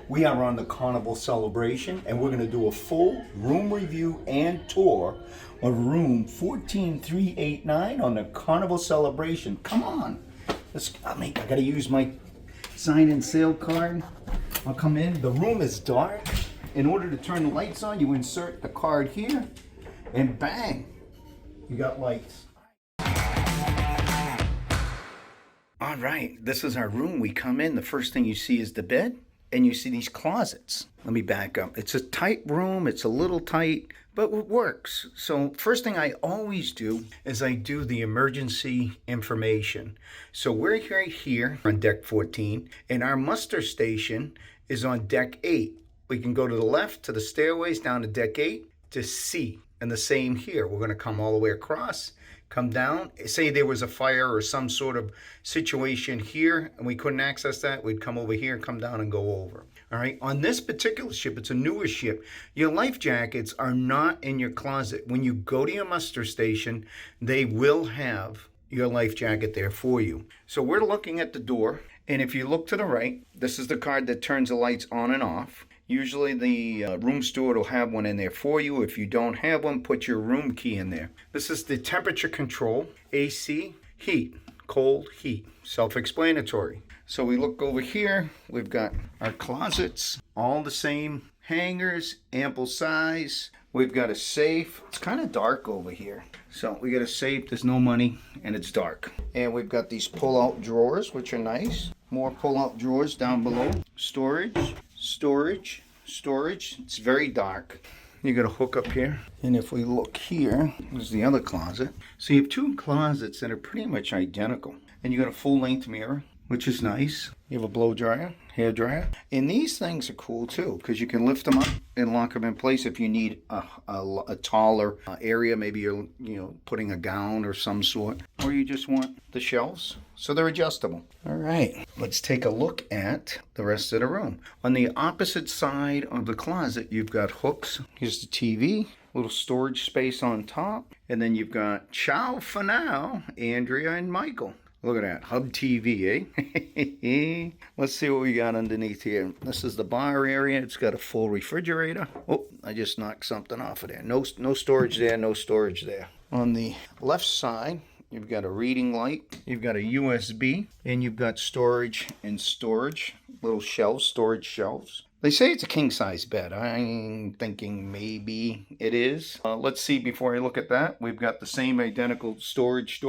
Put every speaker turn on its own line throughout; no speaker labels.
We are on the Carnival Celebration, and we're going to do a full room review and tour of room 14389 on the Carnival Celebration. Come on. I got to use my sign and sale card. I'll come in. The room is dark. In order to turn the lights on, you insert the card here, and bang, you got lights. All right, this is our room. We come in, the first thing you see is the bed, and you see these closets. Let me back up. It's a tight room, it's a little tight, but it works. So first thing I always do is I do the emergency information. So we're right here on deck 14, and our muster station is on deck 8. We can go to the left to the stairways down to deck 8 to C. And the same here. We're going to come all the way across, come down. Say there was a fire or some sort of situation here and we couldn't access that, we'd come over here and come down and go over. All right. On this particular ship, it's a newer ship. Your life jackets are not in your closet. When you go to your muster station, they will have your life jacket there for you. So we're looking at the door. And if you look to the right, this is the card that turns the lights on and off. Usually the room steward will have one in there for you. If you don't have one, put your room key in there. This is the temperature control, AC, heat, cold, heat, self-explanatory. So we look over here, we've got our closets, all the same hangers, ample size. We've got a safe. It's kind of dark over here. So we got a safe, there's no money, and it's dark. And we've got these pull-out drawers, which are nice. More pull-out drawers down below. Storage, storage, storage. It's very dark. You got a hook up here. And if we look here, there's the other closet. So you have two closets that are pretty much identical. And you got a full-length mirror, which is nice. You have a blow dryer, hair dryer. And these things are cool too, because you can lift them up and lock them in place if you need a taller area. Maybe you're putting a gown or some sort, or you just want the shelves. So they're adjustable. All right, let's take a look at the rest of the room. On the opposite side of the closet, you've got hooks. Here's the TV, little storage space on top. And then you've got ciao for now, Andrea and Michael. Look at that, Hub TV, eh? Let's see what we got underneath here. This is the bar area. It's got a full refrigerator. Oh, I just knocked something off of there. No storage there, no storage there. On the left side, you've got a reading light. You've got a USB, and you've got storage and storage. Little shelves, storage shelves. They say it's a king-size bed. I'm thinking maybe it is. Let's see before I look at that. We've got the same identical storage.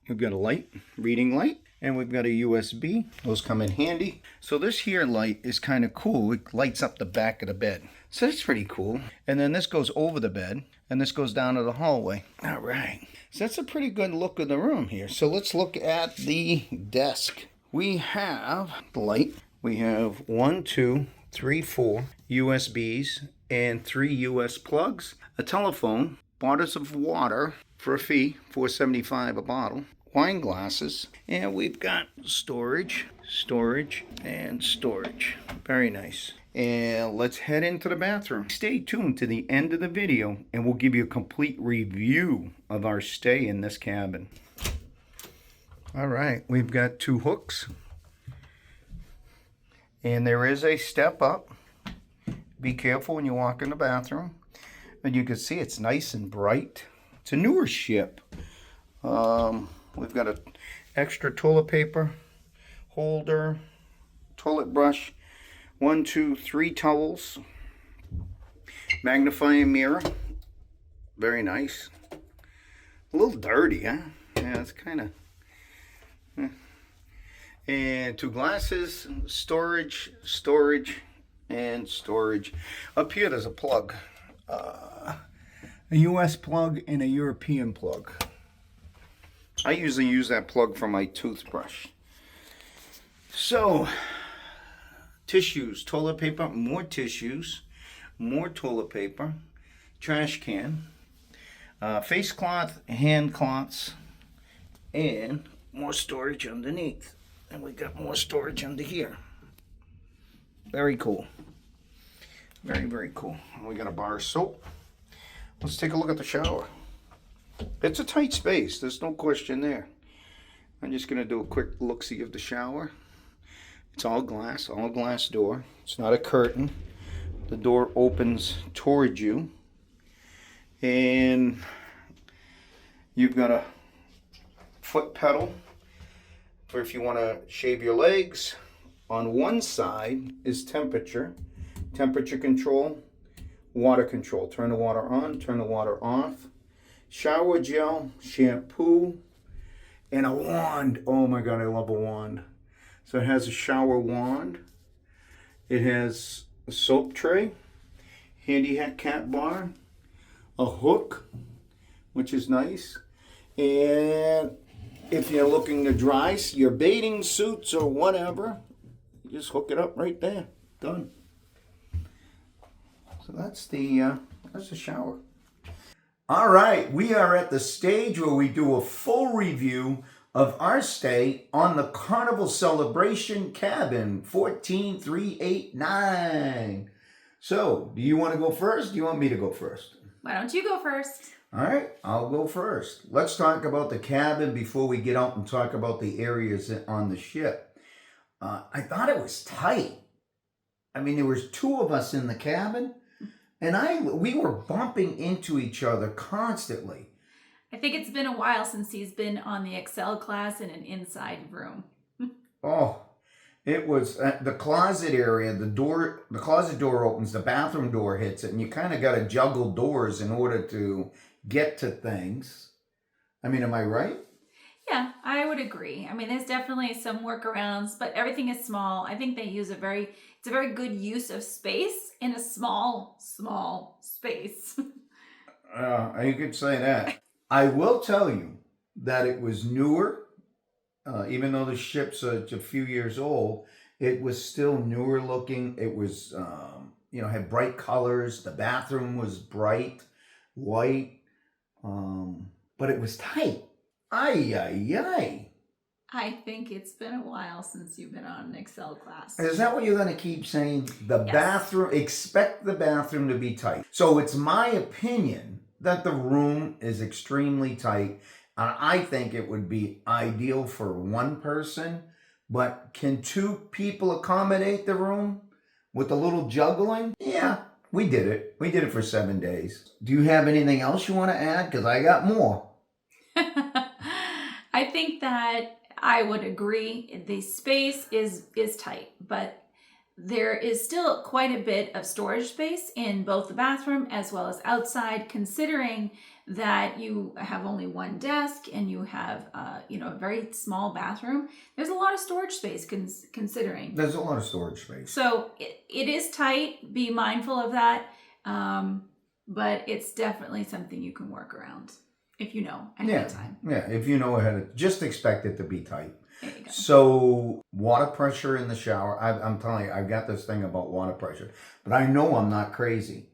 We've got a light, reading light, and we've got a USB. Those come in handy. So this here light is kind of cool. It lights up the back of the bed. So that's pretty cool. And then this goes over the bed, and this goes down to the hallway. All right. So that's a pretty good look of the room here. So let's look at the desk. We have the light. We have 1, 2, 3, 4 USBs and 3 US plugs, a telephone, bottles of water for a fee, $4.75 a bottle, wine glasses, and we've got storage, storage, and storage. Very nice. And let's head into the bathroom. Stay tuned to the end of the video and we'll give you a complete review of our stay in this cabin. All right, we've got 2 hooks. And there is a step up. Be careful when you walk in the bathroom. And you can see it's nice and bright. It's a newer ship. We've got an extra toilet paper holder, toilet brush, 1, 2, 3 towels, magnifying mirror. Very nice. A little dirty, huh? Yeah, it's kind of... And 2 glasses, storage, storage, and storage. Up here there's a plug. A US plug and a European plug. I usually use that plug for my toothbrush. So, tissues, toilet paper, more tissues, more toilet paper, trash can, face cloth, hand cloths, and more storage underneath. And we got more storage under here. Very cool. Very, very cool. We got a bar of soap. Let's take a look at the shower. It's a tight space. There's no question there. I'm just going to do a quick look-see of the shower. It's all glass door. It's not a curtain. The door opens towards you. And you've got a foot pedal for if you want to shave your legs. On one side is temperature control, water control. Turn the water on, turn the water off. Shower gel, shampoo, and a wand. Oh my God, I love a wand. So it has a shower wand. It has a soap tray, handicap bar, a hook, which is nice. And if you're looking to dry your bathing suits or whatever, you just hook it up right there. Done. So that's the shower. All right, we are at the stage where we do a full review of our stay on the Carnival Celebration Cabin 14389. So, do you want to go first? Do you want me to go first?
Why don't you go first?
All right, I'll go first. Let's talk about the cabin before we get out and talk about the areas on the ship. I thought it was tight. I mean, there was two of us in the cabin, and we were bumping into each other constantly.
I think it's been a while since he's been on the Excel class in an inside room.
Oh, it was the closet area. The closet door opens, the bathroom door hits it, and you kind of got to juggle doors in order to get to things. I mean, am I right?
Yeah, I would agree. I mean, there's definitely some workarounds, but everything is small. I think they use it's a very good use of space in a small space.
You could say that. I will tell you that it was newer, even though the ship's a few years old, it was still newer looking. It was, had bright colors. The bathroom was bright, white, but it was tight. Ay, ay, ay.
I think it's been a while since you've been on an Excel class.
Is that what you're going to keep saying? The
Yes.
bathroom, expect the bathroom to be tight. So it's my opinion that the room is extremely tight. I think it would be ideal for one person, but can two people accommodate the room with a little juggling? Yeah, we did it. We did it for 7 days. Do you have anything else you want to add? Because I got more.
I think that I would agree. The space is tight, but there is still quite a bit of storage space in both the bathroom as well as outside, considering that you have only one desk and you have a very small bathroom. There's a lot of storage space considering.
There's a lot of storage space.
So it is tight. Be mindful of that. But it's definitely something you can work around if you know ahead of time.
Yeah, if you know ahead just expect it to be tight.
There you go.
So water pressure in the shower. I'm telling you, I've got this thing about water pressure, but I know I'm not crazy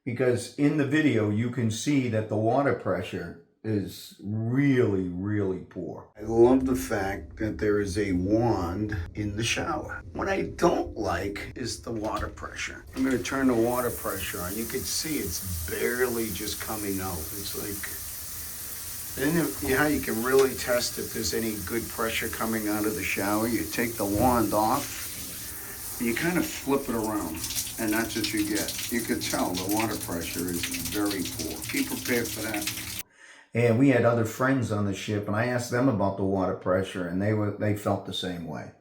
because in the video you can see that the water pressure is really, really poor. I love the fact that there is a wand in the shower. What I don't like is the water pressure. I'm going to turn the water pressure on. You can see it's barely just coming out. It's like, then how you can really test if there's any good pressure coming out of the shower. You take the wand off, and you kind of flip it around, and that's what you get. You could tell the water pressure is very poor. Be prepared for that. And we had other friends on the ship, and I asked them about the water pressure, and they felt the same way.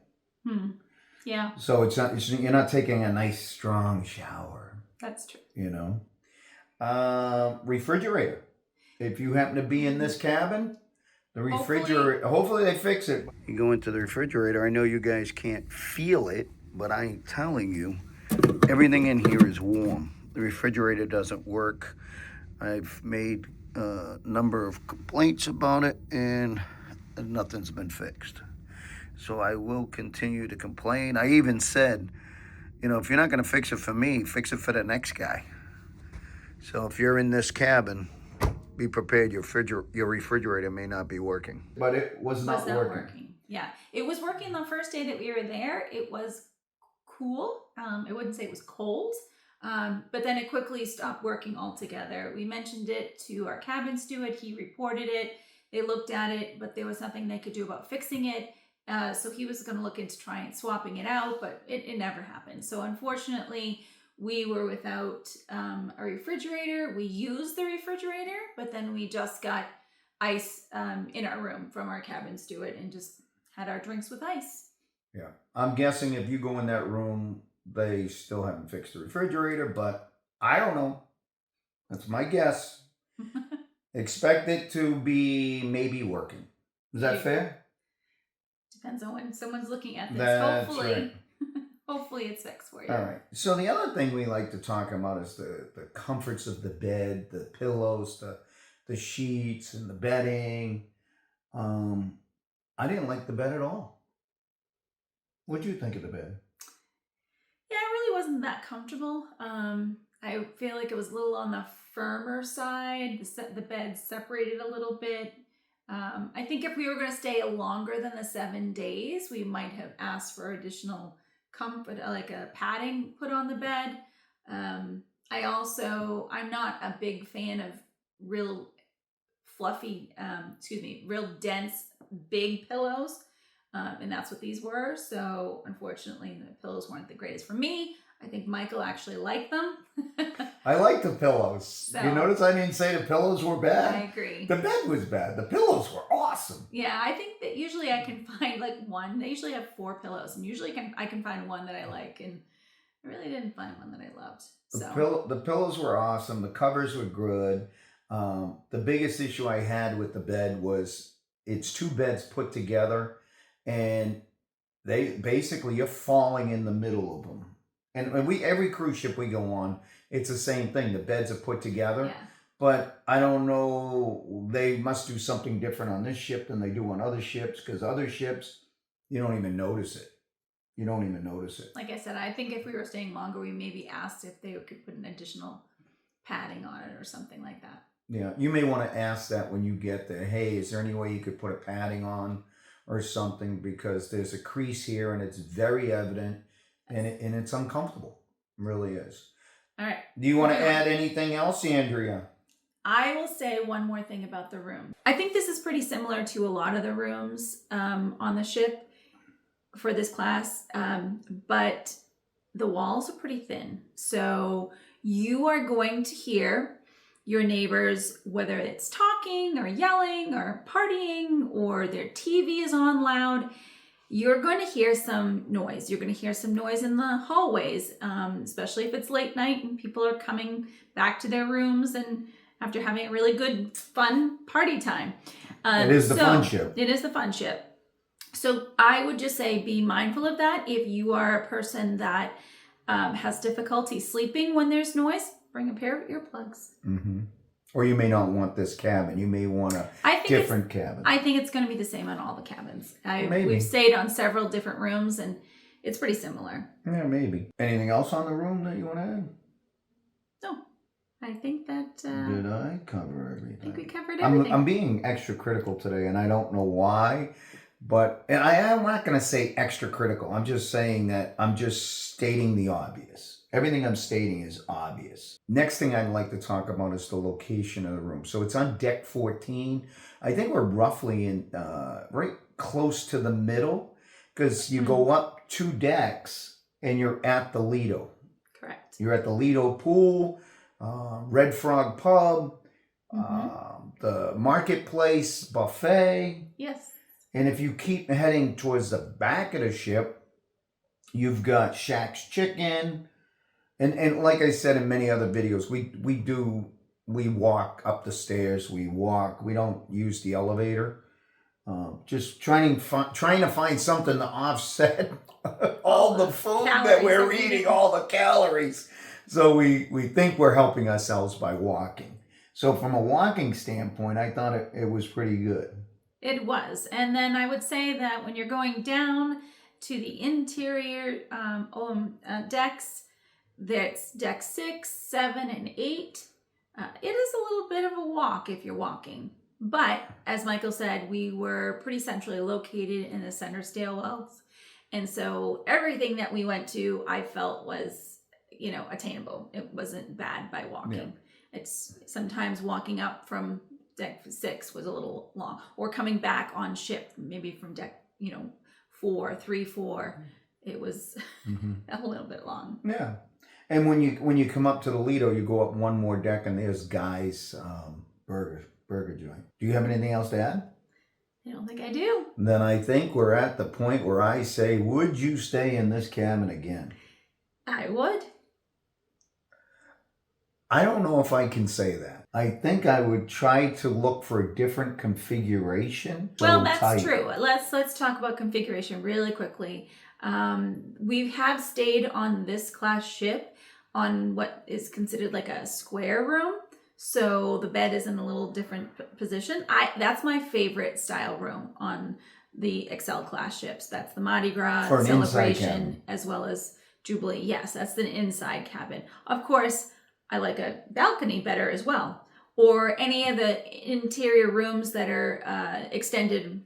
Yeah.
So you're not taking a nice strong shower.
That's true.
Refrigerator. If you happen to be in this cabin, the refrigerator, hopefully they fix it. You go into the refrigerator. I know you guys can't feel it, but I'm telling you, everything in here is warm. The refrigerator doesn't work. I've made a number of complaints about it, and nothing's been fixed. So I will continue to complain. I even said, if you're not going to fix it for me, fix it for the next guy. So if you're in this cabin, be prepared. Your refrigerator may not be working. But it was not working.
Yeah, it was working the first day that we were there. It was cool. I wouldn't say it was cold, but then it quickly stopped working altogether. We mentioned it to our cabin steward. He reported it. They looked at it, but there was nothing they could do about fixing it. So he was going to look into trying swapping it out, but it never happened. So unfortunately, we were without a refrigerator. We used the refrigerator, but then we just got ice in our room from our cabin steward and just had our drinks with ice.
Yeah. I'm guessing if you go in that room, they still haven't fixed the refrigerator, but I don't know. That's my guess. Expect it to be maybe working. Is that fair?
Depends on when someone's looking at this.
That's
hopefully,
right.
hopefully it's fixed for you.
All right. So the other thing we like to talk about is the comforts of the bed, the pillows, the sheets, and the bedding. I didn't like the bed at all. What'd you think of the bed?
Yeah, it really wasn't that comfortable. I feel like it was a little on the firmer side. The bed separated a little bit. I think if we were going to stay longer than the 7 days, we might have asked for additional comfort, like a padding put on the bed. I'm not a big fan of real fluffy, real dense, big pillows. And that's what these were. So unfortunately, the pillows weren't the greatest for me. I think Michael actually liked them.
I like the pillows.
So,
you notice I didn't say the pillows were bad?
I agree.
The bed was bad. The pillows were awesome.
Yeah, I think that usually I can find like one. They usually have 4 pillows, and usually I can find one that I like, and I really didn't find one that I loved. So
The pillows were awesome. The covers were good. The biggest issue I had with the bed was it's 2 beds put together, and they basically you're falling in the middle of them. And every cruise ship we go on, it's the same thing. The beds are put together.
yeah.
But I don't know, they must do something different on this ship than they do on other ships, because other ships, you don't even notice it. You don't even notice it.
Like I said, I think if we were staying longer, we maybe asked if they could put an additional padding on it or something like that.
Yeah, you may want to ask that when you get there. Hey, is there any way you could put a padding on or something? Because there's a crease here and it's very evident and it's uncomfortable. It really is.
All right.
Do you want to add anything else, Andrea?
I will say one more thing about the room. I think this is pretty similar to a lot of the rooms on the ship for this class, but the walls are pretty thin. So you are going to hear your neighbors, whether it's talking or yelling or partying or their TV is on loud. You're going to hear some noise. You're going to hear some noise in the hallways, especially if it's late night and people are coming back to their rooms and after having a really good, fun party time.
It is the fun ship.
It is the fun ship. So I would just say be mindful of that. If you are a person that has difficulty sleeping when there's noise, bring a pair of earplugs.
Mm-hmm. Or you may not want this cabin. You may want a different cabin.
I think it's going to be the same on all the cabins.
Maybe.
We've stayed on several different rooms, and it's pretty similar.
Yeah, maybe. Anything else on the room that you want to add?
No. I think that...
Did I cover everything?
I think we covered everything.
I'm being extra critical today, and I don't know why. But and I am not going to say extra critical. I'm just saying that I'm just stating the obvious. Everything I'm stating is obvious. Next thing I'd like to talk about is the location of the room. So it's on deck 14. I think we're roughly in right close to the middle because you go up 2 decks and you're at the Lido.
Correct.
You're at the Lido pool, Red Frog Pub, the Marketplace Buffet.
Yes.
And if you keep heading towards the back of the ship, you've got Shaq's Chicken. And like I said in many other videos, we walk up the stairs. We don't use the elevator. Just trying to find something to offset all the food that we're eating, all the calories. So we think we're helping ourselves by walking. So from a walking standpoint, I thought it was pretty good.
It was. And then I would say that when you're going down to the interior decks, that's deck 6, 7, and 8. It is a little bit of a walk if you're walking. But as Michael said, we were pretty centrally located in the center stairwells. And so everything that we went to, I felt was, attainable. It wasn't bad by walking. Yeah. It's sometimes walking up from deck 6 was a little long, or coming back on ship, maybe from deck, 4, 3, 4. It was a little bit long.
Yeah. And when you come up to the Lido, you go up one more deck, and there's Guy's burger joint. Do you have anything else to add?
I don't think I do.
Then I think we're at the point where I say, would you stay in this cabin again?
I would.
I don't know if I can say that. I think I would try to look for a different configuration.
Well, that's true. Let's talk about configuration really quickly. We have stayed on this class ship on what is considered like a square room. So the bed is in a little different position. That's my favorite style room on the Excel class ships. That's the Mardi Gras Celebration as well as Jubilee. Yes, that's the inside cabin. Of course, I like a balcony better as well. Or any of the interior rooms that are extended,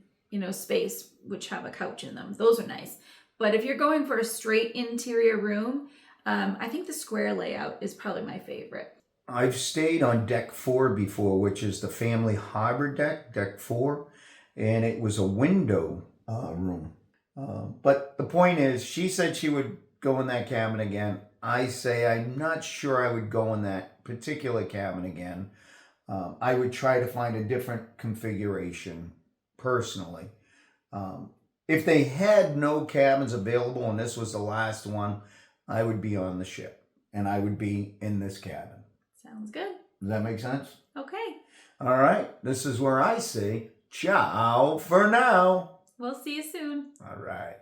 space, which have a couch in them. Those are nice. But if you're going for a straight interior room, I think the square layout is probably my favorite.
I've stayed on deck 4 before, which is the family harbor deck, deck 4, and it was a window room. But the point is, she said she would go in that cabin again. I say I'm not sure I would go in that particular cabin again. I would try to find a different configuration personally. If they had no cabins available and this was the last one, I would be on the ship and I would be in this cabin.
Sounds good.
Does that make sense?
Okay.
All right. This is where I say ciao for now.
We'll see you soon.
All right.